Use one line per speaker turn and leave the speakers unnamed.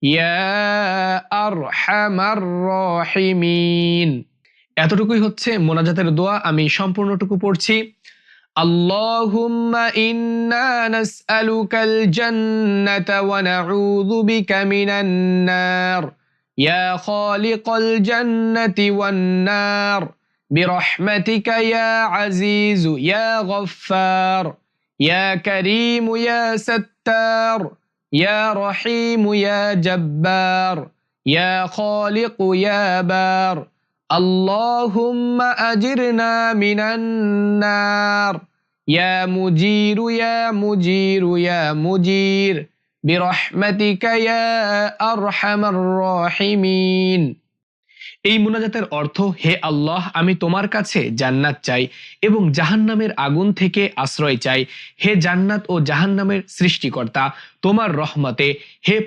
ইয়া আরহামার রাহিমিন। এতটুকুই হচ্ছে মোনাজাতের দোয়া। আমি সম্পূর্ণটুকু পড়ছি। আল্লাহুম্মা ইন্না নাসআলুকাল জান্নাতা ওয়া নাউযু বিকা মিনান নার ইয়া খালিকাল জান্নাতি ওয়ান নার বিরহমাতিকা ইয়া আজিজু ইয়া গফফার ইয়া কারীমু ইয়া সাত্তার ইয়া রহিমু ইয়া জাব্বার ইয়া খালিকু ইয়া বার আল্লাহুম্মা আজিরনা মিনান নার ইয়া মুজিরু ইয়া মুজিরু ইয়া মুজির বিরহমাতিকা ইয়া আরহামার রাহিমিন। এই মুনাজাতের অর্থ, হে আল্লাহ, আমি তোমার কাছে জান্নাত চাই এবং জাহান্নামের আগুন থেকে আশ্রয় চাই। হে জান্নাত ও জাহান্নামের সৃষ্টিকর্তা, তোমার রহমতে, হে